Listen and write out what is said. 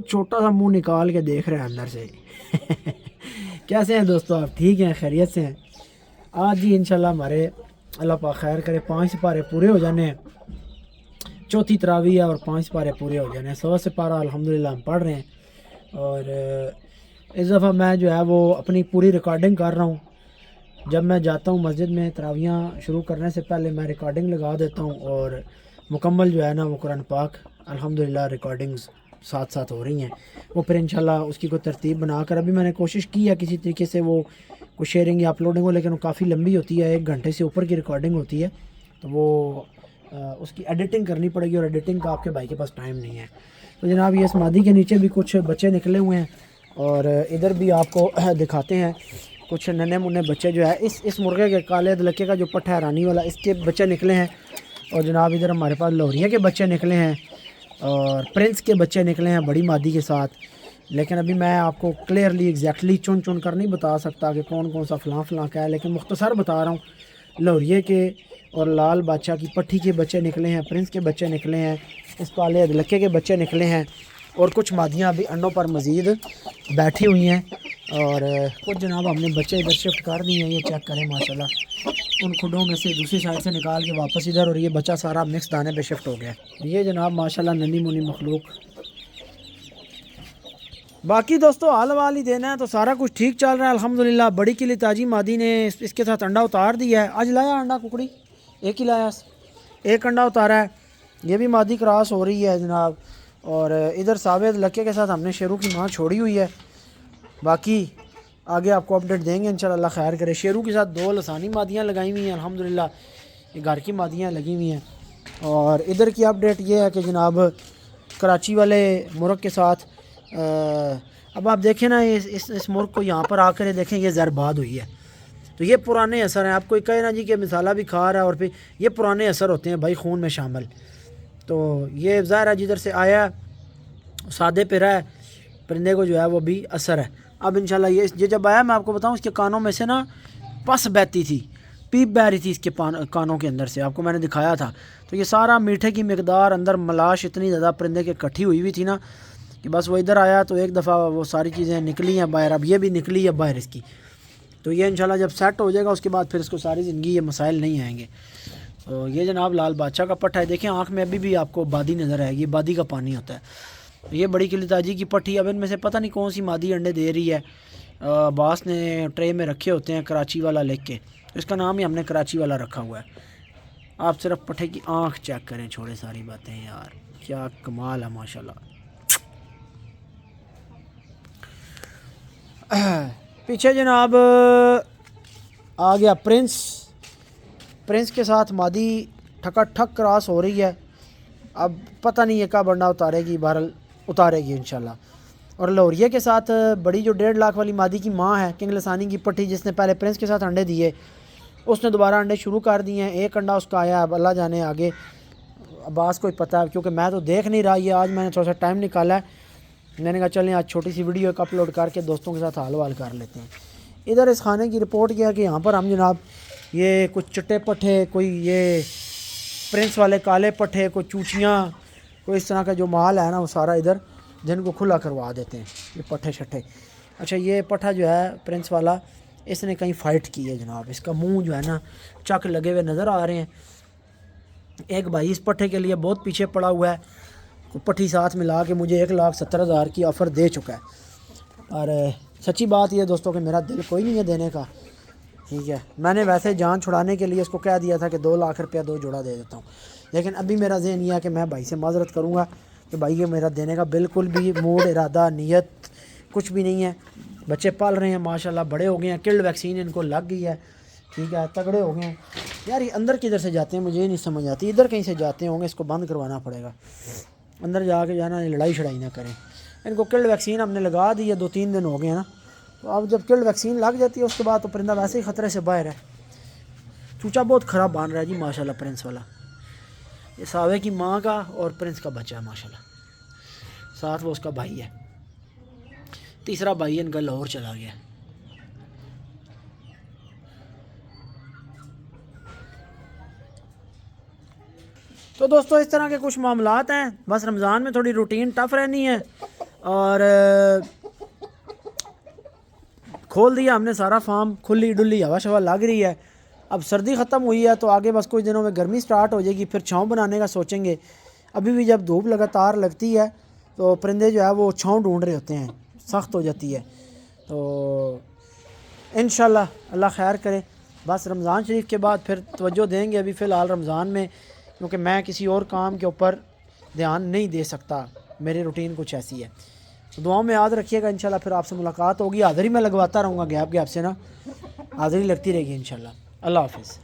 छोटा सा मुंह निकाल के देख रहे हैं अंदर से। कैसे हैं दोस्तों, आप ठीक हैं, खैरियत से हैं? आज जी इंशाल्लाह हमारे अल्लाह पाक खैर करे 5 सिपारे पूरे हो जाने हैं। चौथी तरावी है और 5 सिपारे पूरे हो जाने हैं। 100 सिपारा अल्हम्दुलिल्लाह हम पढ़ रहे हैं। और इस दफ़ा मैं जो है वो अपनी पूरी रिकॉर्डिंग कर रहा हूँ। जब मैं जाता हूँ मस्जिद में तरावियाँ शुरू करने से पहले मैं रिकॉर्डिंग लगा देता हूँ और मुकम्मल जो है ना वो कुरान पाक अल्हम्दुलिल्लाह रिकॉर्डिंग्स साथ साथ हो रही हैं। वो फिर इंशाल्लाह उसकी कोई तरतीब बनाकर अभी मैंने कोशिश की है किसी तरीके से वो कोई शेयरिंग या अपलोडिंग हो, लेकिन वो काफ़ी लंबी होती है, 1 घंटे से ऊपर की रिकॉर्डिंग होती है, तो वो उसकी एडिटिंग करनी पड़ेगी और एडिटिंग का आपके भाई के पास टाइम नहीं है। तो जनाब ये समाधि के नीचे भी कुछ बच्चे निकले हुए हैं और इधर भी आपको दिखाते हैं कुछ नन्हे मुन्ने बच्चे जो है इस मुर्गे के काले दलके का जो पट्ठा है रानी वाला, इसके बच्चे निकले हैं। और जनाब इधर हमारे पास लोहरिया के बच्चे निकले हैं और प्रिंस के बच्चे निकले हैं बड़ी मादी के साथ। लेकिन अभी मैं आपको क्लियरली एग्जैक्टली चुन चुन कर नहीं बता सकता कि कौन कौन सा फ़लाँ का है, लेकिन मुख्तसर बता रहा हूँ। लोहरिए के और लाल बादशाह की पट्टी के बच्चे निकले हैं, प्रिंस के बच्चे निकले हैं, इस काले अदलके के बच्चे निकले हैं और कुछ मादियाँ अभी अंडों पर मज़ीद बैठी हुई हैं। और कुछ जनाब हमने बच्चे इधर शिफ्ट कर दिए हैं, ये चेक करें माशाल्लाह उन खुडों में से दूसरी साइड से निकाल के वापस इधर, और ये बच्चा सारा मिक्स दाने पे शिफ्ट हो गया। ये जनाब माशाल्लाह नन्ही मुन्नी मखलूक। बाकी दोस्तों हाल वाल ही देना है तो सारा कुछ ठीक चल रहा है अल्हम्दुलिल्लाह। बड़ी के लिए ताजी मादी ने इसके साथ अंडा उतार दिया है। आज लाया अंडा कुकड़ी, एक ही लाया, 1 अंडा उतारा है। ये भी मादी क्रॉस हो रही है जनाब। और इधर सावेद लक्के के साथ हमने शेरू की माँ छोड़ी हुई है। बाकी आगे आपको अपडेट देंगे इंशाल्लाह, अल्लाह खैर करे। शेरू के साथ 2 लसानी मादियाँ लगाई हुई हैं अल्हम्दुलिल्लाह, ये घर की मादियाँ लगी हुई हैं। और इधर की अपडेट ये है कि जनाब कराची वाले मुर्ग के साथ अब आप देखें ना इस मुर्ग को यहाँ पर आकर ये देखें ये ज़रबाद हुई है, तो ये पुराने असर हैं। आप कोई कहे ना जी कि मिसाला भी खा रहा है और फिर ये पुराने असर होते हैं भाई खून में शामिल। तो ये ज़ाहिर है जिधर से आया सादे पे रहा है परिंदे को जो है वो भी असर है। अब इंशाल्लाह ये जब आया मैं आपको बताऊं इसके कानों में से ना पस बहती थी, पीप बह रही थी इसके कानों के अंदर से, आपको मैंने दिखाया था। तो ये सारा मीठे की मिकदार अंदर मलाश इतनी ज़्यादा परिंदे के इकट्ठी हुई हुई थी ना कि बस वो इधर आया तो एक दफ़ा वो सारी चीज़ें निकली हैं बाहर। अब ये भी निकली है बाहर इसकी, तो ये इंशाल्लाह जब सेट हो जाएगा उसके बाद फिर इसको सारी ज़िंदगी ये मसाइल नहीं आएंगे। तो ये जनाब लाल बादशाह का पट्टा है, देखें आँख में अभी भी आपको बादी नज़र आएगी, बादी का पानी होता है। तो ये बड़ी किली ताजी की पट्टी, अब इनमें से पता नहीं कौन सी मादी अंडे दे रही है। बास ने ट्रे में रखे होते हैं कराची वाला लिख के, इसका नाम ही हमने कराची वाला रखा हुआ है। आप सिर्फ पट्टे की आँख चेक करें, छोड़े सारी बातें यार, क्या कमाल है माशाल्लाह। पीछे जनाब आ गया प्रिंस के साथ मादी ठका ठक क्रॉस हो रही है। अब पता नहीं है कब अंडा उतारेगी, बहरहाल उतारेगी इंशाल्लाह। और लोहरिया के साथ बड़ी जो 1.5 लाख वाली मादी की माँ है किंग लसानी की पट्टी, जिसने पहले प्रिंस के साथ अंडे दिए, उसने दोबारा अंडे शुरू कर दिए हैं। 1 अंडा उसका आया, अब अल्लाह जाने आगे अब्बास को ही पता है, क्योंकि मैं तो देख नहीं रहा। ये आज मैंने थोड़ा सा टाइम निकाला है, मैंने कहा चलें आज छोटी सी वीडियो एक अपलोड करके दोस्तों के साथ हाल वाल कर लेते हैं। इधर इस खाने की रिपोर्ट किया कि यहाँ पर हम जनाब ये कुछ चिट्टे पट्ठे, कोई ये प्रिंस वाले काले पट्ठे, कोई चूचियाँ, कोई इस तरह का जो माल है ना वो सारा इधर दिन को खुला करवा देते हैं, ये पट्ठे शट्ठे। अच्छा ये पट्ठा जो है प्रिंस वाला, इसने कहीं फ़ाइट की है जनाब, इसका मुंह जो है ना चक लगे हुए नज़र आ रहे हैं। एक भाई इस पट्ठे के लिए बहुत पीछे पड़ा हुआ है, पट्टी साथ मिला के मुझे 1,70,000 की ऑफ़र दे चुका है। और सच्ची बात ये दोस्तों कि मेरा दिल कोई नहीं है देने का, ठीक है। मैंने वैसे जान छुड़ाने के लिए उसको कह दिया था कि 2 लाख रुपया 2 जोड़ा दे देता हूँ, लेकिन अभी मेरा ज़हन ये है कि मैं भाई से माज़रत करूँगा कि भाई ये मेरा देने का बिल्कुल भी मूड, इरादा, नीयत कुछ भी नहीं है। बच्चे पाल रहे हैं माशाल्लाह, बड़े हो गए हैं, किल्ड वैक्सीन इनको लग गई है, ठीक है, तगड़े हो गए हैं। यार ये अंदर किधर से जाते हैं मुझे नहीं समझ आती, इधर कहीं से जाते होंगे, इसको बंद करवाना पड़ेगा, अंदर जाके जो है ना लड़ाई शड़ाई ना करें। इनको किल्ड वैक्सीन हमने लगा दी है, 2-3 दिन हो गए हैं ना, तो अब जब किल्ड वैक्सीन लग जाती है उसके बाद तो परिंदा वैसे ही ख़तरे से बाहर है। चूचा बहुत ख़राब बांध रहा है जी माशाल्लाह प्रिंस वाला। ये सावे की माँ का और प्रिंस का बच्चा है माशाल्लाह, साथ वो उसका भाई है, तीसरा भाई इनका लाहौर चला गया। तो दोस्तों इस तरह के कुछ मामलात हैं, बस रमज़ान में थोड़ी रूटीन टफ़ रहनी है। اور کھول دیا ہم نے سارا فارم، کھلی ڈلی ہوا شوا لگ رہی ہے. اب سردی ختم ہوئی ہے تو آگے بس کچھ دنوں میں گرمی سٹارٹ ہو جائے گی، پھر چھاؤں بنانے کا سوچیں گے. ابھی بھی جب دھوپ لگاتار لگتی ہے تو پرندے جو ہے وہ چھاؤں ڈھونڈ رہے ہوتے ہیں، سخت ہو جاتی ہے. تو انشاءاللہ اللہ خیر کرے. بس رمضان شریف کے بعد پھر توجہ دیں گے. ابھی فی الحال رمضان میں کیونکہ میں کسی اور کام کے اوپر دھیان نہیں دے سکتا، میری روٹین کچھ ایسی ہے. تو دعاؤں میں یاد رکھیے گا. انشاءاللہ پھر آپ سے ملاقات ہوگی. حاضری میں لگواتا رہوں گا گیپ سے نا، حاضری لگتی رہے گی انشاءاللہ. اللہ حافظ.